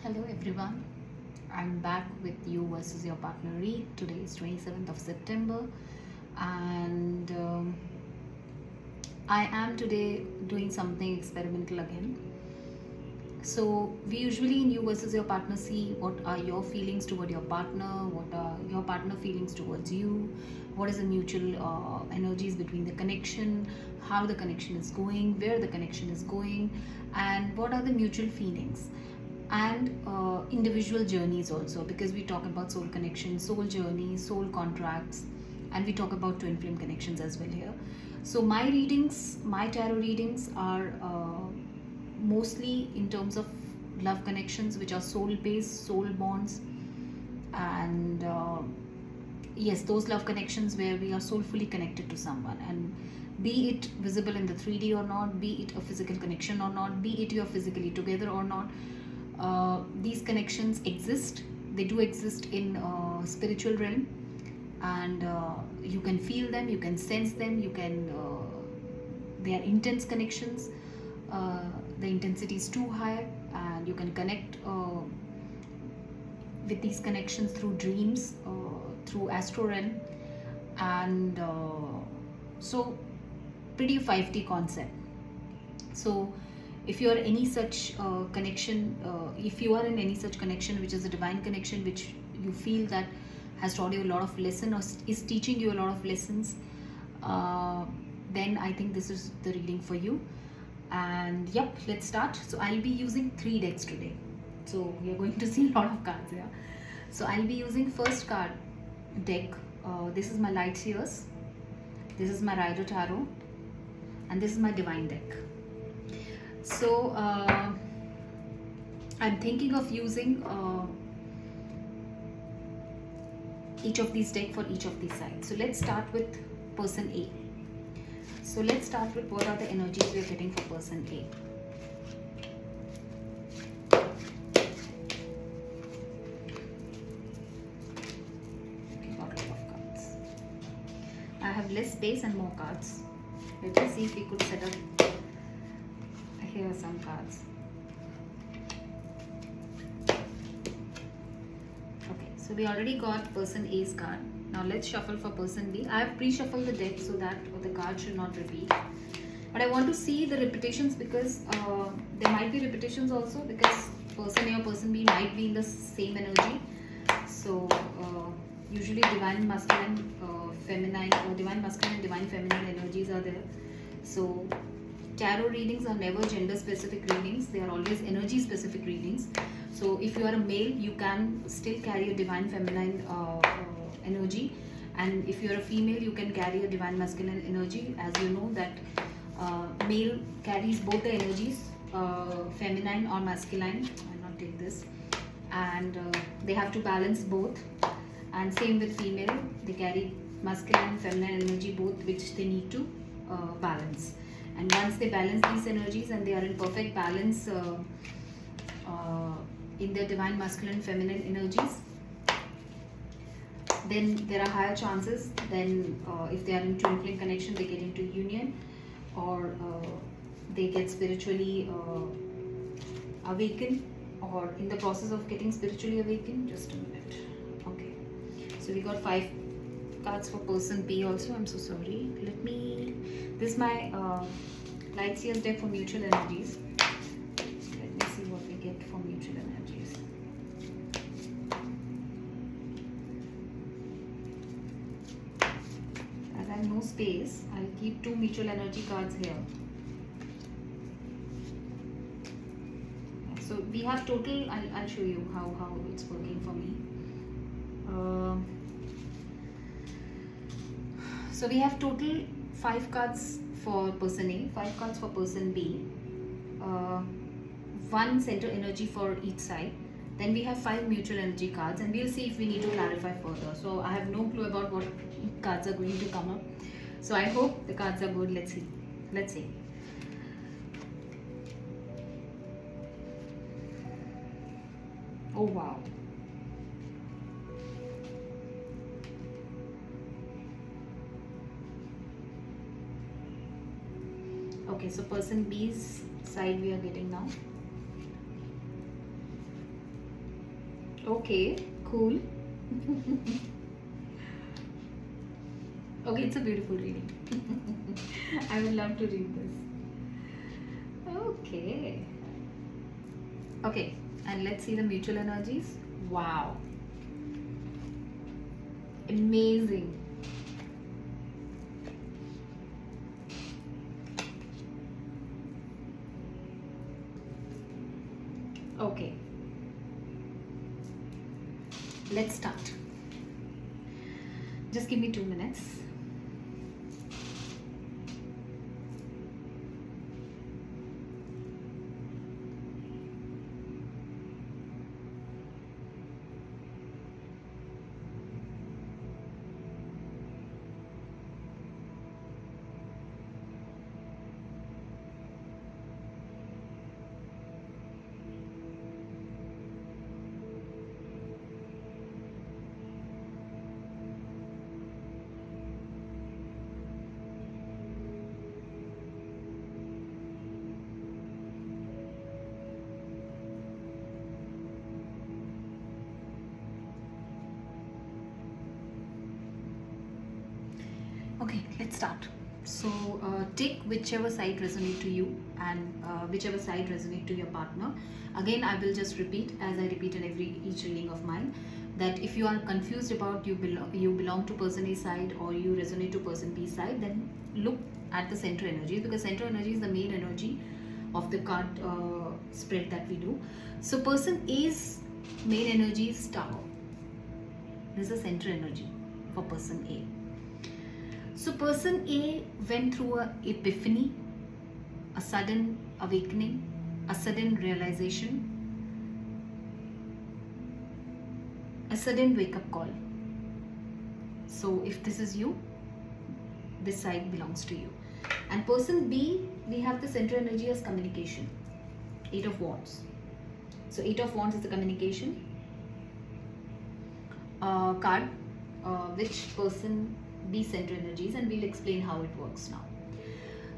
Hello everyone, I'm back with you versus your partner read. Today is 27th of September and I am today doing something experimental again. So we usually in you versus your partner see what are your feelings toward your partner, what are your partner feelings towards you, what is the mutual energies between the connection, how the connection is going, where the connection is going, and what are the mutual feelings and individual journeys also, because we talk about soul connection, soul journey, soul contracts, and we talk about twin flame connections as well here. So my tarot readings are mostly in terms of love connections, which are soul based, soul bonds, and yes, those love connections where we are soulfully connected to someone, and be it visible in the 3D or not, be it a physical connection or not, be it you're physically together or not, these connections exist. They do exist in spiritual realm, and you can feel them, you can sense them, you can they are intense connections. The intensity is too high, and you can connect with these connections through dreams, through astro realm, and so pretty 5D concept. So if you are any such connection, if you are in any such connection which is a divine connection, which you feel that has taught you a lot of lesson or is teaching you a lot of lessons, then I think this is the reading for you. And yep, let's start. So I'll be using 3 decks today, so we are going to see a lot of cards here. So I'll be using first card deck. This is my light seers, this is my rider tarot, and this is my divine deck. So I'm thinking of using each of these decks for each of these sides. So let's start with person A. So let's start with what are the energies we are getting for person A. Okay, got a lot of cards. I have less space and more cards. Let me see if we could set up. Here are some cards. Okay, so we already got person A's card. Now let's shuffle for person B. I have pre-shuffled the deck so that the card should not repeat. But I want to see the repetitions, because there might be repetitions also, because person A or person B might be in the same energy. So usually divine masculine, feminine, or divine masculine and divine feminine energies are there. So tarot readings are never gender specific readings, they are always energy specific readings. So if you are a male, you can still carry a divine feminine energy, and if you are a female, you can carry a divine masculine energy. As you know that male carries both the energies, feminine or masculine. I'll not take this, and they have to balance both. And same with female, they carry masculine and feminine energy both, which they need to balance. And once they balance these energies and they are in perfect balance in their divine masculine feminine energies, then there are higher chances. Then if they are in twin flame connection, they get into union, or they get spiritually awakened, or in the process of getting spiritually awakened. Just a minute. Okay, so we got 5 cards for person B also. I'm so sorry. This is my light seers deck for mutual energies. Let me see what we get for mutual energies. As I have no space, I'll keep 2 mutual energy cards here. So we have total, I'll show you how it's working for me. So we have total 5 cards for person A, 5 cards for person B, 1 center energy for each side. Then we have 5 mutual energy cards, and we'll see if we need to clarify further. So I have no clue about what cards are going to come up. So I hope the cards are good. Let's see. Let's see. Oh wow. Okay, so person B's side we are getting now. Okay, cool. Okay, it's a beautiful reading. I would love to read this. Okay. Okay, and let's see the mutual energies. Wow. Amazing. Okay, let's start. Just give me 2 minutes. Okay, let's start. So take whichever side resonate to you, and whichever side resonate to your partner. Again, I will just repeat as I repeat in each reading of mine, that if you are confused about you belong to person A side or you resonate to person B side, then look at the center energy, because center energy is the main energy of the card spread that we do. So person A's main energy is Tower. This is the center energy for person A. So person A went through a epiphany, a sudden awakening, a sudden realization, a sudden wake-up call. So if this is you, this side belongs to you. And person B, we have the center energy as communication. 8 of Wands. So 8 of Wands is the communication card, which person B center energies, and we'll explain how it works now.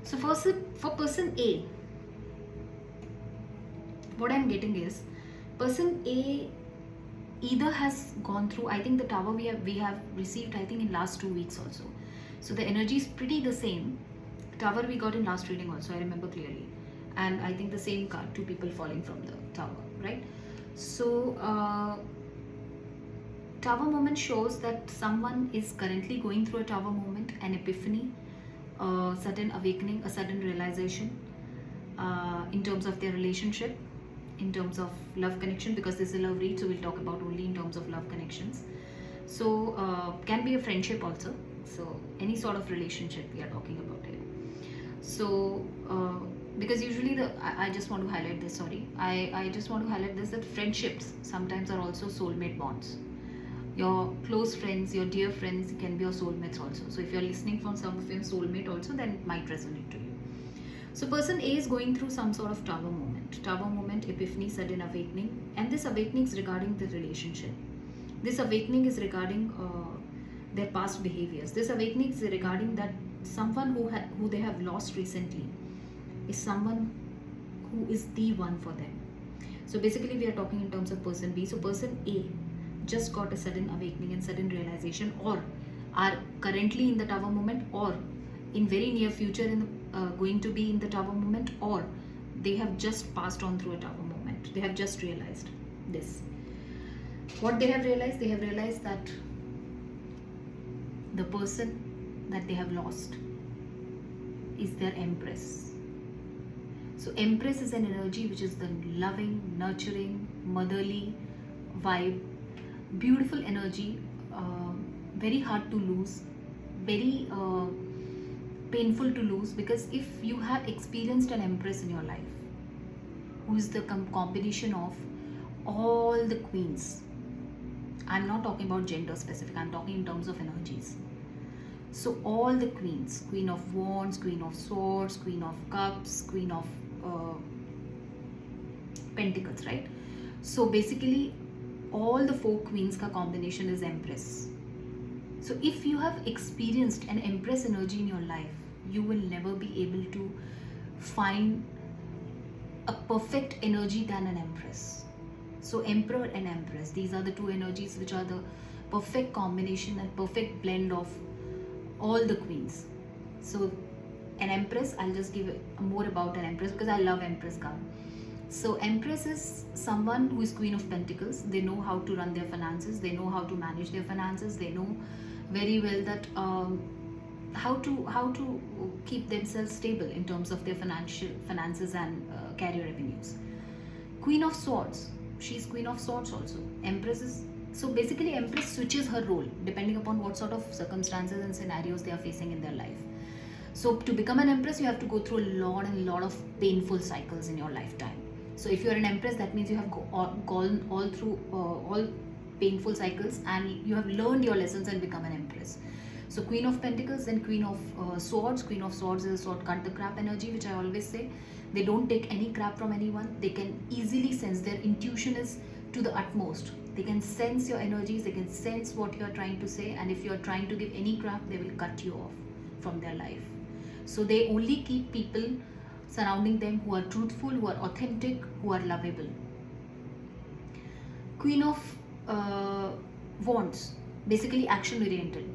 So first, for person A, what I'm getting is person A either has gone through, I think the Tower we have received, I think, in last 2 weeks also. So the energy is pretty the same. Tower we got in last reading also, I remember clearly. And I think the same card, 2 people falling from the Tower, right? So Tower moment shows that someone is currently going through a Tower moment, an epiphany, a sudden awakening, a sudden realization in terms of their relationship, in terms of love connection, because this is a love read, so we'll talk about only in terms of love connections. So can be a friendship also. So any sort of relationship we are talking about here. So because usually I just want to highlight this, sorry, I just want to highlight this, that friendships sometimes are also soulmate bonds. Your close friends, your dear friends can be your soulmates also. So if you're listening from some of your soulmate also, then it might resonate to you. So person A is going through some sort of Tower moment, epiphany, sudden awakening, and this awakening is regarding the relationship. This awakening is regarding their past behaviors. This awakening is regarding that someone who they have lost recently is someone who is the one for them. So basically we are talking in terms of person B. So person A just got a sudden awakening and sudden realization, or are currently in the Tower moment, or in very near future going to be in the Tower moment, or they have just passed on through a Tower moment. They have just realized this. What they have realized? They have realized that the person that they have lost is their Empress. So Empress is an energy which is the loving, nurturing, motherly vibe, beautiful energy, very hard to lose, very painful to lose, because if you have experienced an Empress in your life, who is the combination of all the queens, I'm not talking about gender specific, I'm talking in terms of energies. So all the queens, Queen of Wands, Queen of Swords, Queen of Cups, Queen of Pentacles, right? So basically all the 4 queens ka combination is Empress. So if you have experienced an Empress energy in your life, you will never be able to find a perfect energy than an Empress. So Emperor and Empress, these are the two energies which are the perfect combination and perfect blend of all the queens. So an Empress, I'll just give more about an Empress because I love Empress card. So Empress is someone who is Queen of Pentacles. They know how to run their finances, they know how to manage their finances, they know very well that how to keep themselves stable in terms of their finances and career revenues. Queen of Swords, she's Queen of Swords also. Empress is, so basically Empress switches her role depending upon what sort of circumstances and scenarios they are facing in their life. So to become an Empress, you have to go through a lot of painful cycles in your lifetime. So if you're an Empress, that means you have gone all through all painful cycles and you have learned your lessons and become an Empress. So Queen of Pentacles, then Queen of Swords. Queen of Swords is a sword cut the crap energy, which I always say. They don't take any crap from anyone. They can easily sense, their intuition is to the utmost. They can sense your energies, they can sense what you are trying to say, and if you are trying to give any crap, they will cut you off from their life. So they only keep people surrounding them who are truthful, who are authentic, who are lovable. Queen of Wands, basically action oriented.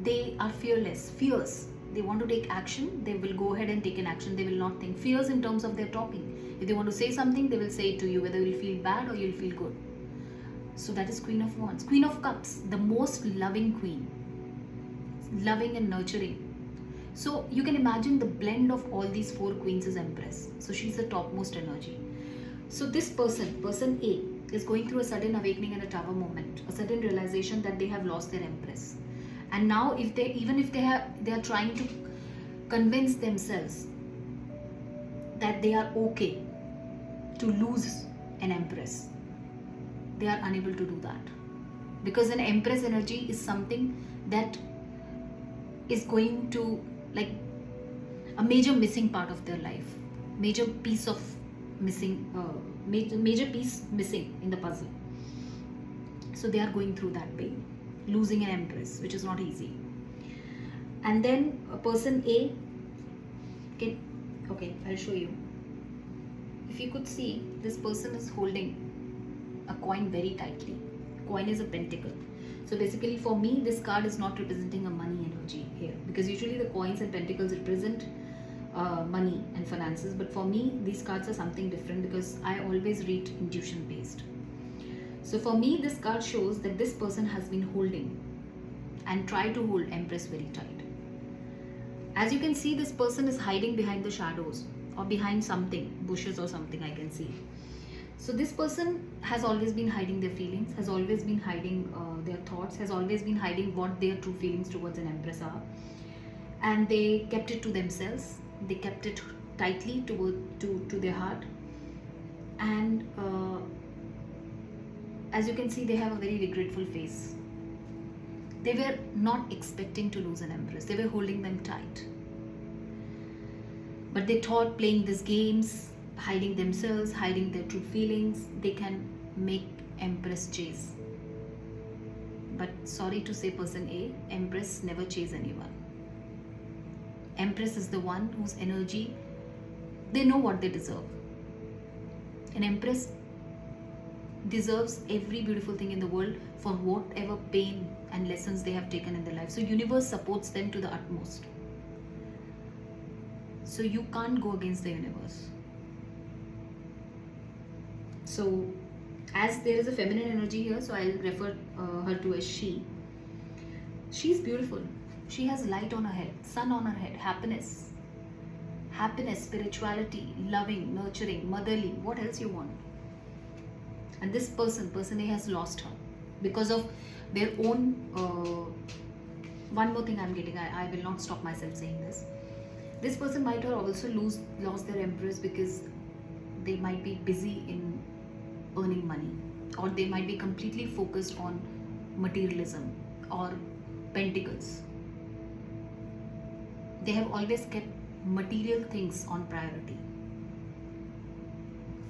They are fearless, fierce. They want to take action, they will go ahead and take an action. They will not think. Fierce in terms of their talking. If they want to say something, they will say it to you, whether you'll feel bad or you'll feel good. So that is Queen of Wands. Queen of Cups, the most loving queen. Loving and nurturing. So you can imagine the blend of all these four queens is Empress. So she's the topmost energy. So this person A, is going through a sudden awakening and a tower moment, a sudden realization that they have lost their Empress. And now if they are trying to convince themselves that they are okay to lose an Empress, they are unable to do that, because an Empress energy is something that is going to, like, a major missing part of their life, major piece missing in the puzzle. So they are going through that pain, losing an Empress, which is not easy. And then a person A, okay, I'll show you. If you could see, this person is holding a coin very tightly. Coin is a pentacle. So basically for me, this card is not representing a money energy here, because usually the coins and pentacles represent money and finances, but for me these cards are something different because I always read intuition based. So for me, this card shows that this person has been holding and try to hold Empress very tight. As you can see, this person is hiding behind the shadows or behind something, bushes or something I can see. So this person has always been hiding their feelings, has always been hiding their thoughts, has always been hiding what their true feelings towards an Empress are. And they kept it to themselves. They kept it tightly to their heart. And as you can see, they have a very regretful face. They were not expecting to lose an Empress. They were holding them tight. But they thought playing these games, hiding themselves, hiding their true feelings, they can make Empress chase. But sorry to say, person A, Empress never chase anyone. Empress is the one whose energy, they know what they deserve. An Empress deserves every beautiful thing in the world for whatever pain and lessons they have taken in their life. So universe supports them to the utmost. So you can't go against the universe. So as there is a feminine energy here, so I'll refer her to as she. She's beautiful. She has light on her head, sun on her head, happiness, spirituality, loving, nurturing, motherly. What else you want? And this person A has lost her because of their own. One more thing I'm getting, I will not stop myself saying this. This person might have also lost their Empress because they might be busy in earning money, or they might be completely focused on materialism or pentacles. They have always kept material things on priority.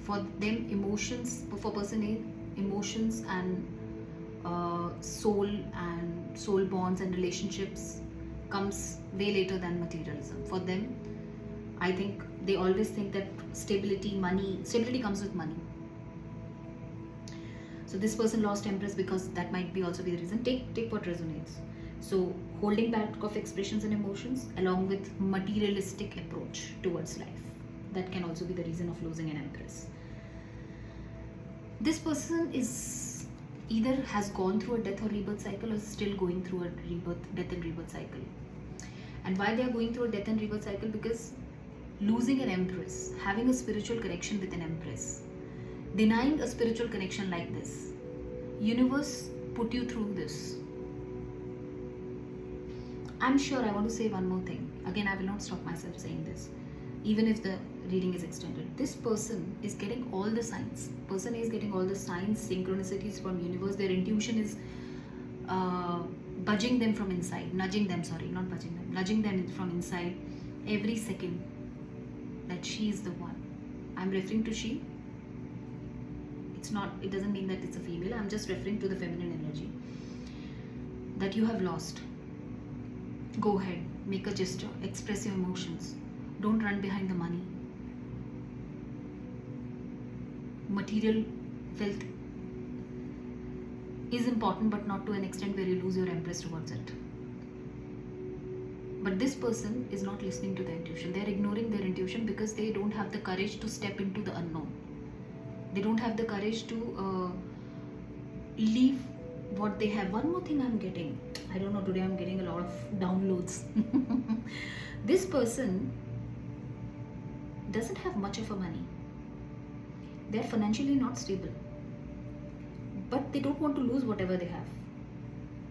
For them, emotions, for person A, emotions and soul bonds and relationships comes way later than materialism. For them, I think they always think that stability comes with money. So this person lost Empress because that might be also be the reason. Take what resonates. So holding back of expressions and emotions along with materialistic approach towards life. That can also be the reason of losing an Empress. This person is either has gone through a death or rebirth cycle or is still going through a death and rebirth cycle. And why they are going through a death and rebirth cycle? Because losing an Empress, having a spiritual connection with an Empress, denying a spiritual connection like this, universe put you through this. I'm sure I want to say one more thing. Again, I will not stop myself saying this, even if the reading is extended. This person is getting all the signs. Person A is getting all the signs, synchronicities from universe. Their intuition is budging them from inside, nudging them, sorry, not budging them, nudging them from inside every second that she is the one. I'm referring to she. It's not, it doesn't mean that it's a female. I'm just referring to the feminine energy that you have lost. Go ahead, make a gesture, express your emotions. Don't run behind the money. Material wealth is important, but not to an extent where you lose your Empress towards it. But this person is not listening to their intuition. They are ignoring their intuition because they don't have the courage to step into the unknown. They don't have the courage to leave what they have. One more thing I'm getting, I don't know, today I'm getting a lot of downloads. This person doesn't have much of a money. They're financially not stable, but they don't want to lose whatever they have.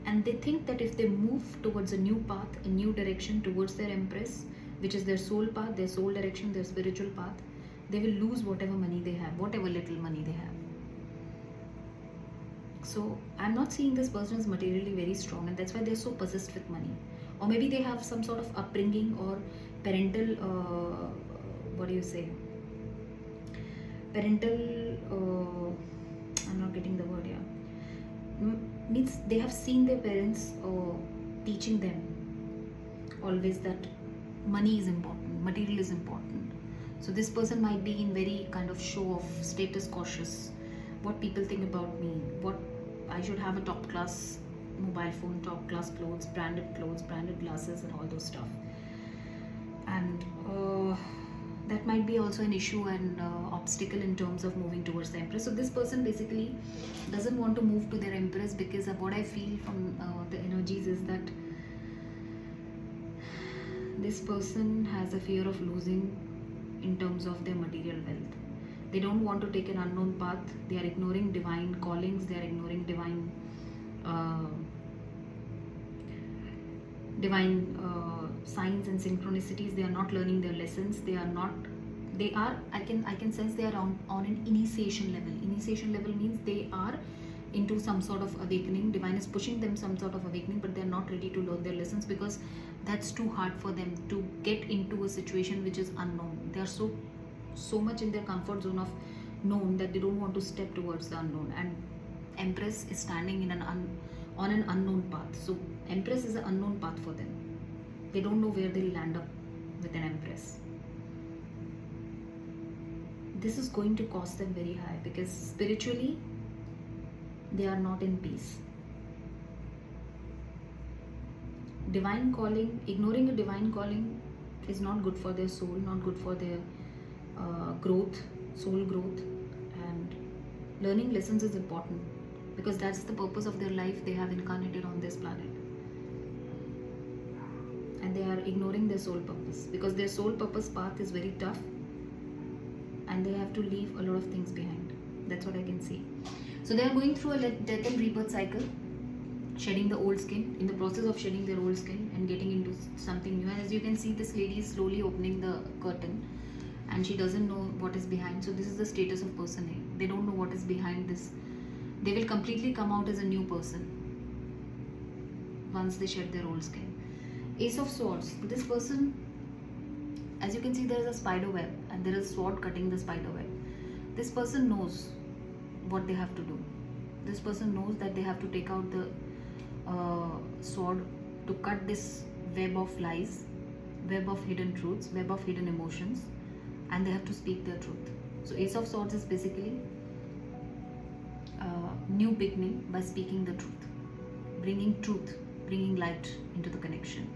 And they think that if they move towards a new path, a new direction towards their Empress, which is their soul path, their soul direction, their spiritual path, they will lose whatever money they have, whatever little money they have. So I'm not seeing this person is materially very strong, and that's why they're so possessed with money. Or maybe they have some sort of upbringing or parental, what do you say? Parental, I'm not getting the word here. Means they have seen their parents teaching them always that money is important, material is important. So this person might be in very kind of show of status cautious. What people think about me, what I should have a top class mobile phone, top class clothes, branded glasses and all those stuff. And that might be also an issue and obstacle in terms of moving towards the Empress. So this person basically doesn't want to move to their Empress because of what I feel from the energies is that this person has a fear of losing in terms of their material wealth. They don't want to take an unknown path. They are ignoring divine callings. They are ignoring divine signs and synchronicities. They are not learning their lessons. I can sense they are on an initiation level. Initiation level means they are into some sort of awakening. Divine is pushing them some sort of awakening, but they are not ready to learn their lessons because that's too hard for them to get into a situation which is unknown. They are so much in their comfort zone of known that they don't want to step towards the unknown. And Empress is standing in on an unknown path. So Empress is an unknown path for them. They don't know where they'll land up with an Empress. This is going to cost them very high because spiritually they are not in peace. Divine calling, ignoring a divine calling is not good for their soul, not good for their growth, soul growth. And learning lessons is important because that's the purpose of their life. They have incarnated on this planet, and they are ignoring their soul purpose because their soul purpose path is very tough and they have to leave a lot of things behind. That's what I can see. So they are going through a death and rebirth cycle, shedding the old skin, in the process of shedding their old skin and getting into something new. And as you can see, this lady is slowly opening the curtain and she doesn't know what is behind. So this is the status of person A. They don't know what is behind this. They will completely come out as a new person once they shed their old skin. Ace of Swords. This person, as you can see, there is a spider web and there is a sword cutting the spider web. This person knows what they have to do. This person knows that they have to take out the sword to cut this web of lies, web of hidden truths, web of hidden emotions, and they have to speak their truth. So Ace of Swords is basically new beginning by speaking the truth, bringing light into the connection.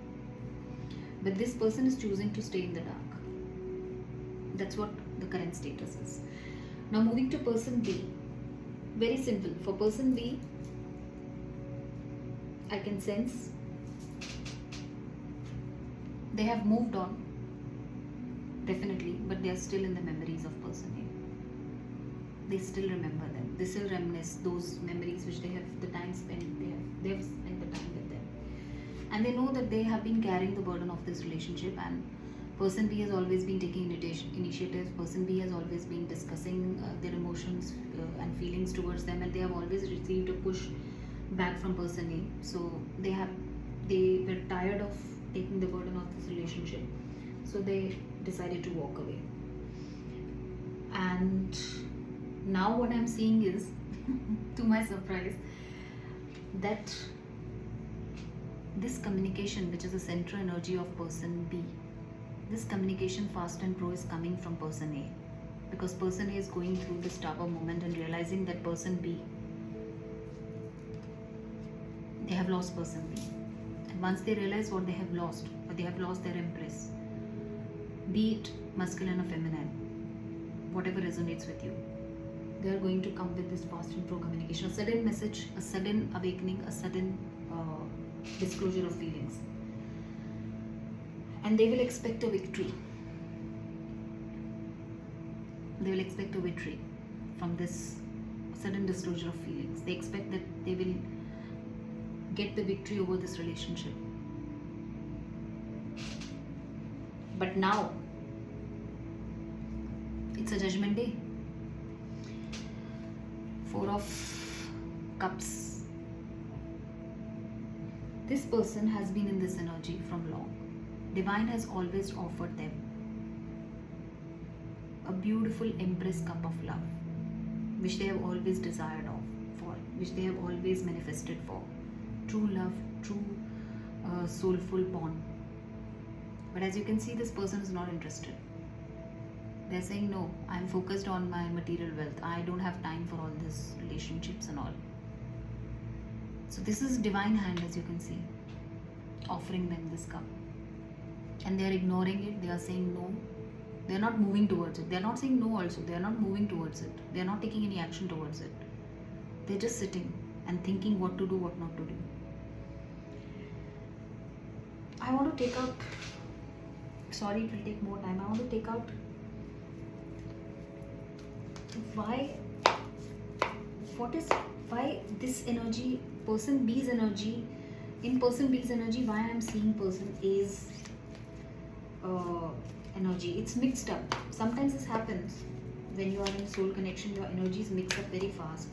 But this person is choosing to stay in the dark. That's what the current status is. Now moving to person B. Very simple. For person B, I can sense they have moved on, definitely, but they are still in the memories of person A. They still remember them. They still reminisce those memories which they have, the time spent, they have spent the time with them. And they know that they have been carrying the burden of this relationship, and person B has always been taking initiatives. Person B has always been discussing their emotions and feelings towards them, and they have always received a push back from person A. So they were tired of taking the burden of this relationship, so they decided to walk away. And now what I'm seeing is to my surprise, that this communication, which is the central energy of person B, this communication fast and pro is coming from person A, because person A is going through this tower moment and realizing that person B, they have lost person B. And once they realize what they have lost, or they have lost their empress, be it masculine or feminine, whatever resonates with you, they are going to come with this fast and pro communication, a sudden message, a sudden awakening, a sudden disclosure of feelings. And they will expect a victory. They will expect a victory from this sudden disclosure of feelings. They expect that they will get the victory over this relationship. But now it's a judgment day. 4 of Cups. This person has been in this energy from long. Divine has always offered them a beautiful Empress cup of love, which they have always desired for, which they have always manifested for. True love, true soulful bond. But as you can see, this person is not interested. They're saying, no, I'm focused on my material wealth. I don't have time for all these relationships and all. So this is divine hand, as you can see, offering them this cup. And they are ignoring it. They are saying no. They are not moving towards it. They are not saying no also. They are not moving towards it. They are not taking any action towards it. They're just sitting and thinking what to do, what not to do. I want to take out, sorry, it will take more time. I want to take out why this energy, person B's energy, in person B's energy, why I'm seeing person A's energy. It's mixed up. Sometimes this happens when you are in soul connection, your energies mix up very fast.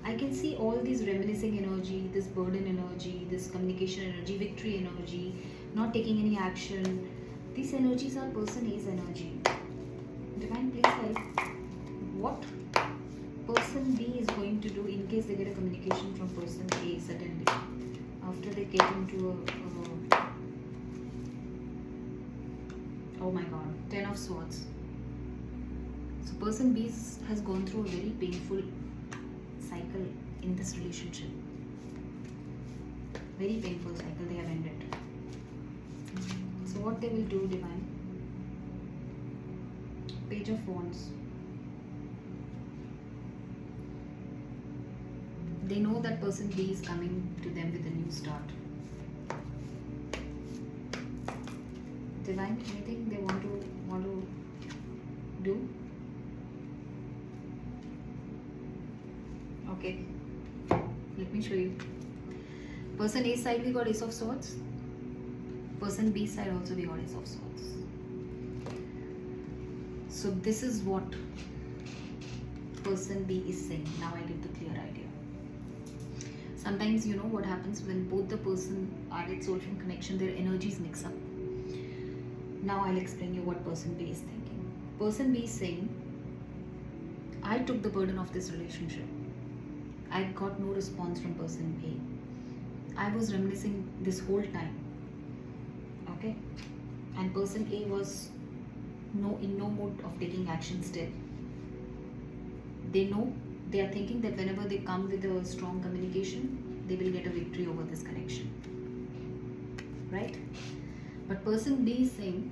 I can see all these reminiscing energy, this burden energy, this communication energy, victory energy, not taking any action. These energies are person A's energy. Divine, please help. What person B is going to do in case they get a communication from person A suddenly after they get into a oh my god, 10 of Swords. So person B has gone through a very painful cycle in this relationship. Very painful cycle they have ended. So what they will do, Divine? Page of Wands. They know that person B is coming to them with a new start. Divine, anything they want to do? Okay, let me show you. Person A side we got Ace of Swords. Person B side also we got Ace of Swords. So this is what person B is saying. Now I get the clear idea. Sometimes you know what happens when both the person are in soulful connection, their energies mix up. Now I'll explain you what person B is thinking. Person B is saying, I took the burden of this relationship. I got no response from person A. I was reminiscing this whole time. Okay? And person A was in no mood of taking action still. They know They are thinking that whenever they come with a strong communication, they will get a victory over this connection, right? But person B is saying,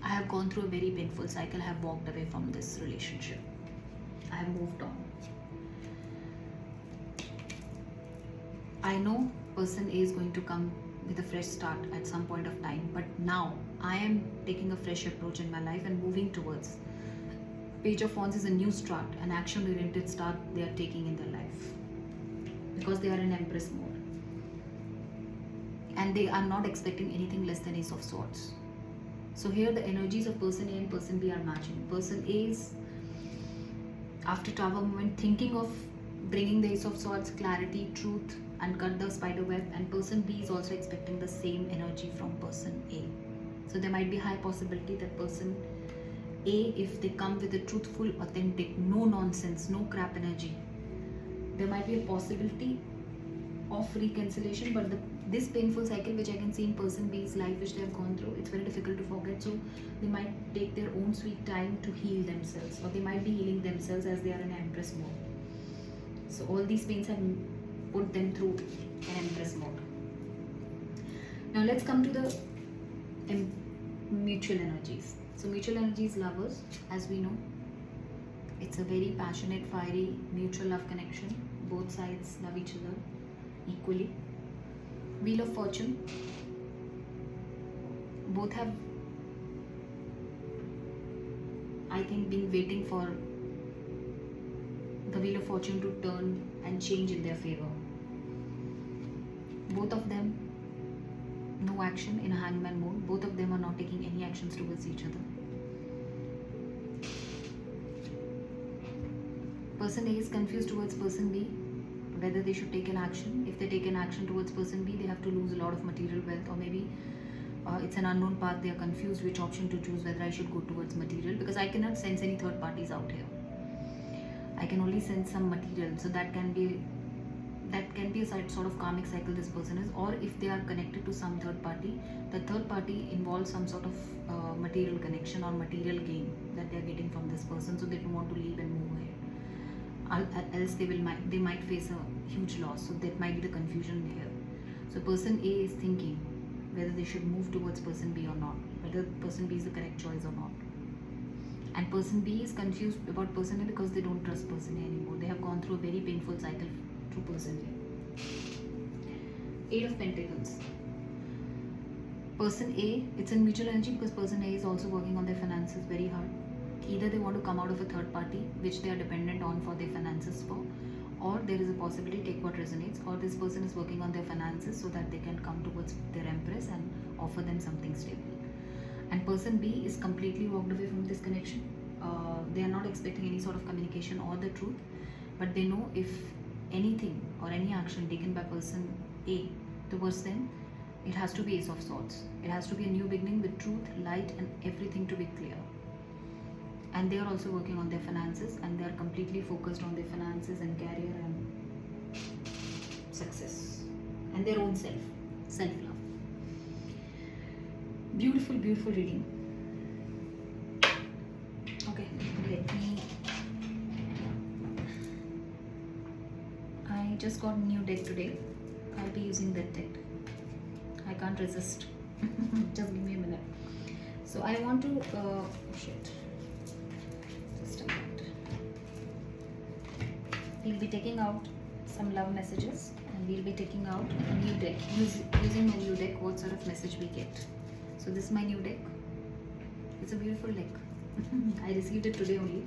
I have gone through a very painful cycle, I have walked away from this relationship, I have moved on. I know person A is going to come with a fresh start at some point of time, but now I am taking a fresh approach in my life and moving towards. Page of Wands is a new start, an action oriented start they are taking in their life, because they are in Empress mode and they are not expecting anything less than Ace of Swords. So here the energies of person A and person B are matching. Person A is, after Tower moment, thinking of bringing the Ace of Swords, clarity, truth, and cut the spider web, and person B is also expecting the same energy from person A. So there might be high possibility that person A, if they come with a truthful, authentic, no nonsense, no crap energy, there might be a possibility of reconciliation. But this painful cycle which I can see in person B's life, which they have gone through, it's very difficult to forget. So they might take their own sweet time to heal themselves, or they might be healing themselves as they are in Empress mode. So all these pains have put them through an Empress mode. Now let's come to the mutual energies. So mutual energies, lovers, as we know, it's a very passionate, fiery, mutual love connection. Both sides love each other equally. Wheel of Fortune, both have, I think, been waiting for the Wheel of Fortune to turn and change in their favor. Both of them, no action, in a hangman mode. Both of them are not taking any actions towards each other. Person A is confused towards person B, whether they should take an action. If they take an action towards person B, they have to lose a lot of material wealth, or maybe it's an unknown path. They are confused which option to choose, whether I should go towards material, because I cannot sense any third parties out here. I can only sense some material, so that can be a sort of karmic cycle this person is. Or if they are connected to some third party, the third party involves some sort of material connection or material gain that they are getting from this person, so they don't want to leave and move ahead. Else they might face a huge loss. So that might be the confusion here. So person A is thinking whether they should move towards person B or not, whether person B is the correct choice or not. And person B is confused about person A because they don't trust person A anymore. They have gone through a very painful cycle through person A. 8 of Pentacles. Person A, it's in mutual energy because person A is also working on their finances very hard. Either they want to come out of a third party which they are dependent on for their finances for, or there is a possibility, take what resonates, or this person is working on their finances so that they can come towards their Empress and offer them something stable. And person B is completely walked away from this connection. They are not expecting any sort of communication or the truth, but they know if anything or any action taken by person A towards them, it has to be Ace of Swords. It has to be a new beginning with truth, light, and everything to be clear. And they are also working on their finances, and they are completely focused on their finances and career and success and their own self-love. Beautiful, beautiful reading. Okay, I just got a new deck today. I'll be using that deck. I can't resist. Just give me a minute. So I want to we'll be taking out some love messages, and we'll be taking out a new deck. Using my new deck, what sort of message we get. So this is my new deck. It's a beautiful deck. I received it today only.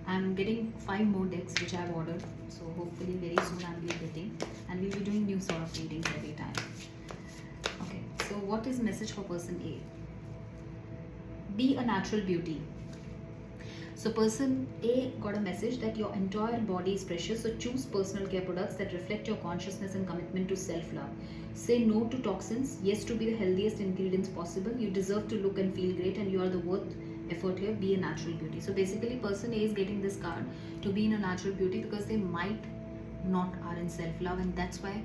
I'm getting 5 more decks which I've ordered. So hopefully very soon I'll be getting, and we'll be doing new sort of readings every time. Okay, so what is message for person A? Be a natural beauty. So person A got a message that your entire body is precious, so choose personal care products that reflect your consciousness and commitment to self-love. Say no to toxins, yes to be the healthiest ingredients possible. You deserve to look and feel great, and you are the worth effort here. Be a natural beauty. So basically person A is getting this card to be in a natural beauty because they might not are in self-love, and that's why,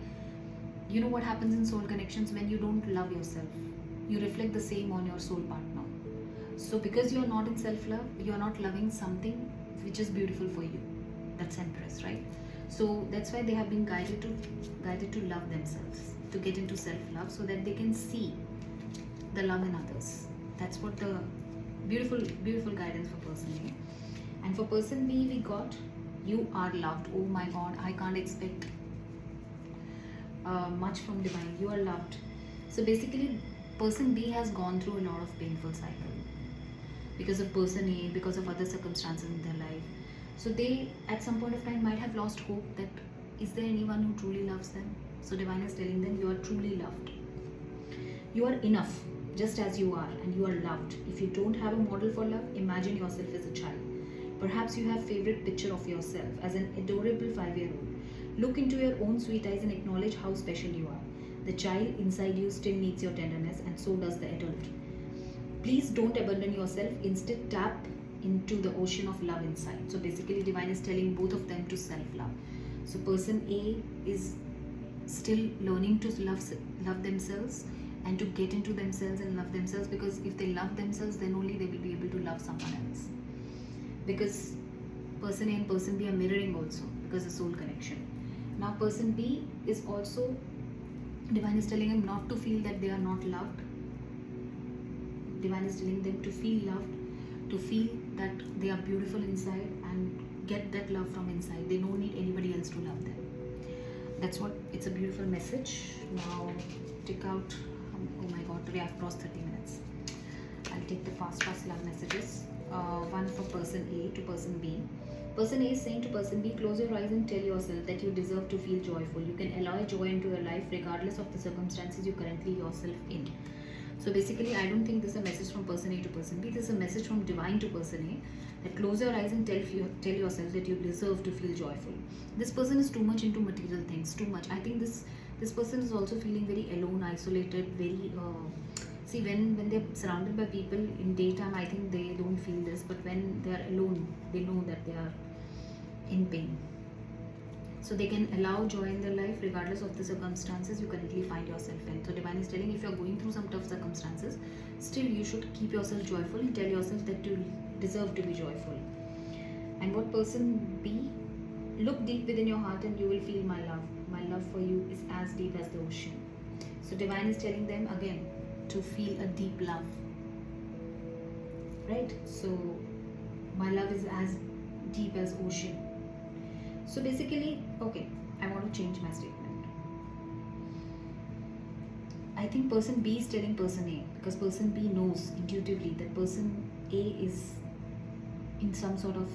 you know what happens in soul connections, when you don't love yourself, you reflect the same on your soul partner. So because you are not in self-love, you are not loving something which is beautiful for you. The That's Empress, right? So that's why they have been guided to love themselves, to get into self-love, so that they can see the love in others. That's what the beautiful guidance for person A. And for person B, we got, you are loved. Oh my God, I can't expect much from divine. You are loved. So basically, person B has gone through a lot of painful cycle because of person A, because of other circumstances in their life. So they, at some point of time, might have lost hope that is there anyone who truly loves them? So divine is telling them, you are truly loved. You are enough, just as you are, and you are loved. If you don't have a model for love, imagine yourself as a child. Perhaps you have favorite picture of yourself as an adorable 5-year-old. Look into your own sweet eyes and acknowledge how special you are. The child inside you still needs your tenderness, and so does the adult. Please don't abandon yourself. Instead, tap into the ocean of love inside. So basically, divine is telling both of them to self-love. So person A is still learning to love themselves and to get into themselves and love themselves, because if they love themselves, then only they will be able to love someone else. Because person A and person B are mirroring also, because of soul connection. Now person B is also, divine is telling him not to feel that they are not loved. Divine is telling them to feel loved, to feel that they are beautiful inside, and get that love from inside. They don't need anybody else to love them. That's what, it's a beautiful message. Now take out, oh my God, today I've crossed 30 minutes. I'll take the fast love messages. One for person A to person B. Person A is saying to person B, close your eyes and tell yourself that you deserve to feel joyful. You can allow joy into your life regardless of the circumstances you currently yourself in. So basically, I don't think this is a message from person A to person B. This is a message from divine to person A, that close your eyes and tell yourself that you deserve to feel joyful. This person is too much into material things, too much. I think this person is also feeling very alone, isolated, very see, when they're surrounded by people in daytime, I think they don't feel this, but when they are alone, they know that they are in pain. So they can allow joy in their life regardless of the circumstances you currently find yourself in. So divine is telling, if you're going through some tough circumstances, still you should keep yourself joyful and tell yourself that you deserve to be joyful. And what person B, look deep within your heart and you will feel my love. My love for you is as deep as the ocean. So divine is telling them again to feel a deep love, right? So my love is as deep as ocean. So basically, okay, I want to change my statement. I think person B is telling person A, because person B knows intuitively that person A is in some sort of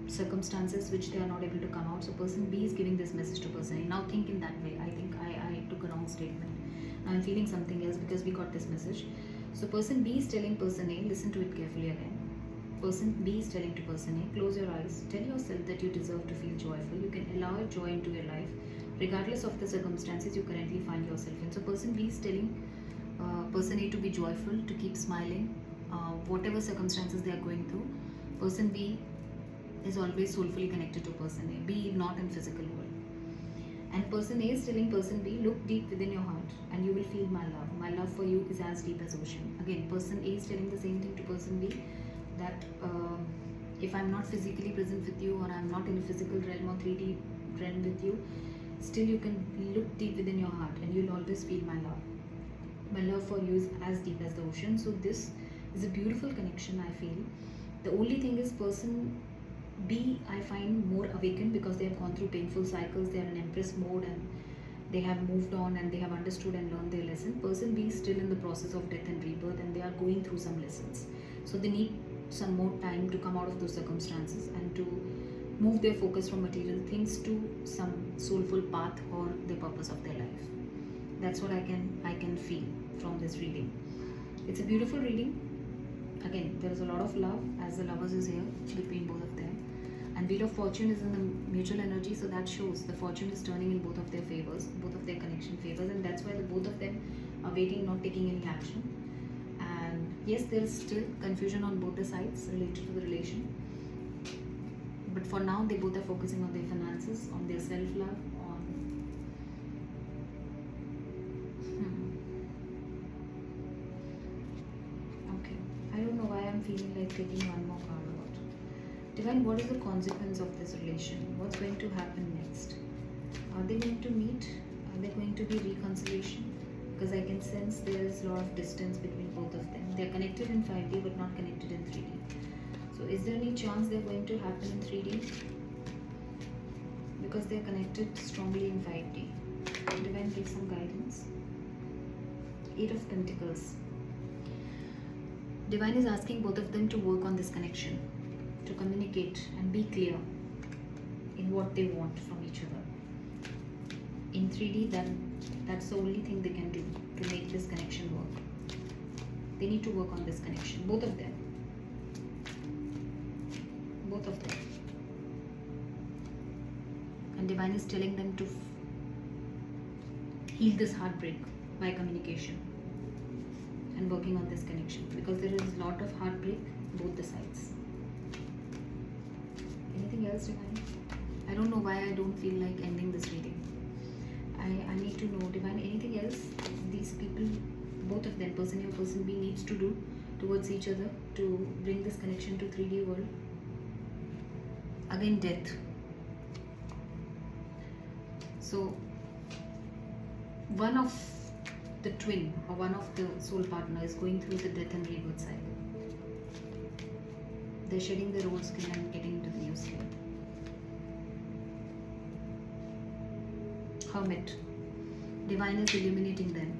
circumstances which they are not able to come out. So person B is giving this message to person A. Now think in that way. I think I took a wrong statement. Now I'm feeling something else because we got this message. So person B is telling person A, listen to it carefully again. Person B is telling to person A, close your eyes, tell yourself that you deserve to feel joyful. You can allow joy into your life regardless of the circumstances you currently find yourself in. So person B is telling person A to be joyful, to keep smiling, whatever circumstances they are going through. Person B is always soulfully connected to person A, be not in physical world. And person A is telling person B, look deep within your heart and you will feel my love. My love for you is as deep as ocean. Again, person A is telling the same thing to person B, that if I'm not physically present with you, or I'm not in a physical realm or 3D realm with you, still you can look deep within your heart and you'll always feel my love. My love for you is as deep as the ocean. So this is a beautiful connection, I feel. The only thing is person B, I find more awakened because they have gone through painful cycles. They are in Empress mode and they have moved on and they have understood and learned their lesson. Person B is still in the process of death and rebirth and they are going through some lessons. So they need some more time to come out of those circumstances and to move their focus from material things to some soulful path or the purpose of their life. That's what I can feel from this reading. It's a beautiful reading. Again, there is a lot of love, as the lovers is here between both of them. And Wheel of Fortune is in the mutual energy, so that shows the fortune is turning in both of their favors, both of their connection favors, and that's why the both of them are waiting, not taking any action. And yes, there is still confusion on both the sides related to the relation. But for now, they both are focusing on their finances, on their self-love, on okay. I don't know why I'm feeling like taking one more card about. Divine, what is the consequence of this relation? What's going to happen next? Are they going to meet? Are there going to be reconciliation? Because I can sense there is a lot of distance between both of them. They're connected in 5D but not connected in 3D. So is there any chance they're going to happen in 3D? Because they're connected strongly in 5D. Divine, give some guidance. 8 of Pentacles. Divine is asking both of them to work on this connection, to communicate and be clear in what they want from each other. In 3D, then that's the only thing they can do to make this connection work. They need to work on this connection, both of them. Both of them. And Divine is telling them to heal this heartbreak by communication and working on this connection, because there is a lot of heartbreak both the sides. Anything else, Divine? I don't know why I don't feel like ending this reading. I need to know, Divine, anything else these people, both of them, person A or person B, needs to do towards each other to bring this connection to 3D world? Again, death. So one of the twin or one of the soul partner is going through the death and rebirth cycle. They're shedding their old skin and getting into the new skin. Hermit. Divine is illuminating them.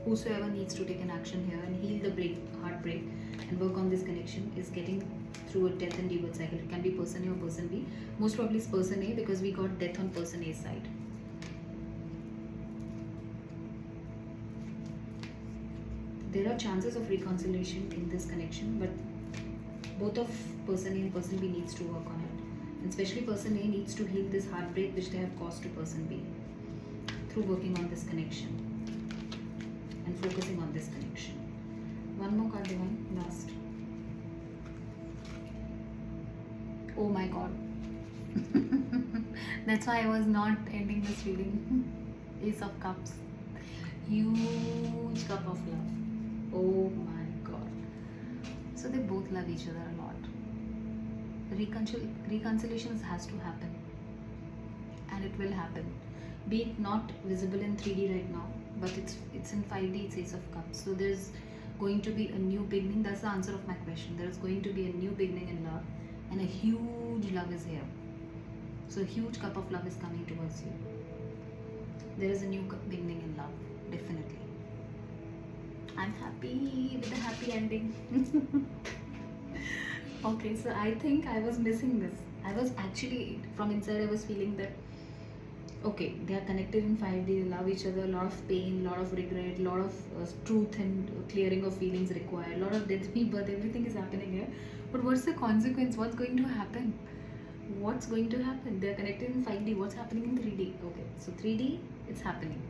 Whosoever needs to take an action here and heal the heartbreak and work on this connection is getting through a death and rebirth cycle. It can be person A or person B. Most probably it's person A, because we got death on person A's side. There are chances of reconciliation in this connection, but both of person A and person B needs to work on it. And especially person A needs to heal this heartbreak which they have caused to person B through working on this connection and focusing on this connection. One more card, Divine, last. Oh my God. That's why I was not ending this reading. Ace of Cups. Huge cup of love. Oh my God. So they both love each other a lot. Reconciliation has to happen. And it will happen. Be it not visible in 3D right now, but it's in 5D, it's Ace of Cups. So there's going to be a new beginning. That's the answer of my question. There is going to be a new beginning in love. And a huge love is here. So a huge cup of love is coming towards you. There is a new beginning in love, definitely. I'm happy with the happy ending. Okay, so I think I was missing this. I was actually, from inside I was feeling that, okay, they are connected in 5D, they love each other, a lot of pain, a lot of regret, a lot of truth and clearing of feelings required, a lot of death, rebirth, everything is happening here. But what's the consequence? What's going to happen? What's going to happen? They are connected in 5D. What's happening in 3D? Okay, so 3D, it's happening.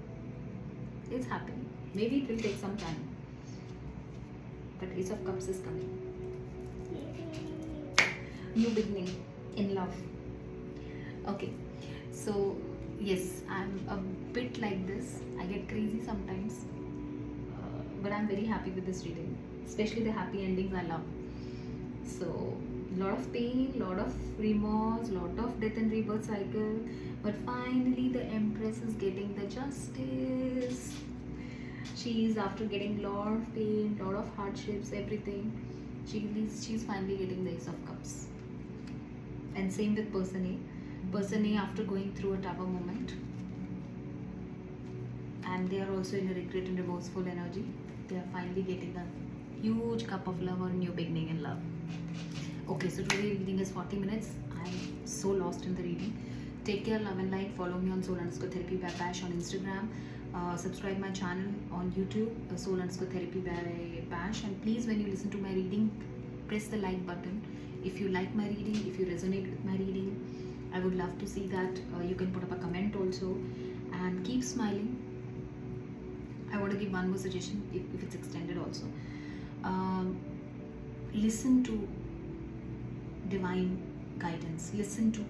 It's happening. Maybe it will take some time. But Ace of Cups is coming. New beginning in love. Okay, so yes, I'm a bit like this. I get crazy sometimes. But I'm very happy with this reading. Especially the happy endings I love. So, lot of pain, lot of remorse, lot of death and rebirth cycle, but finally the Empress is getting the justice. She's, after getting lot of pain, lot of hardships, everything, she's finally getting the Ace of Cups. And same with person A. Person A, after going through a tougher moment, and they are also in a regret and remorseful energy, they are finally getting a huge cup of love or a new beginning in love. Okay, so today reading is 40 minutes. I'm so lost in the reading. Take care, love and light. Follow me on soul_therapy by Bash on Instagram. Subscribe my channel on YouTube, soul_therapy by Bash. And please, when you listen to my reading, press the like button. If you like my reading, if you resonate with my reading, I would love to see that. You can put up a comment also. And keep smiling. I want to give one more suggestion, if it's extended also. Listen to divine guidance. Listen to,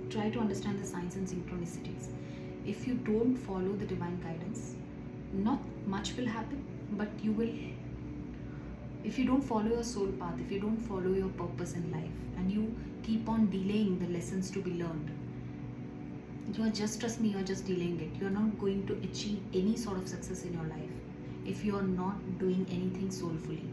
try to understand the signs and synchronicities. If you don't follow the divine guidance, not much will happen, but you will If you don't follow your soul path, if you don't follow your purpose in life, and you keep on delaying the lessons to be learned, you are just, trust me, you are just delaying it. You are not going to achieve any sort of success in your life if you are not doing anything soulfully.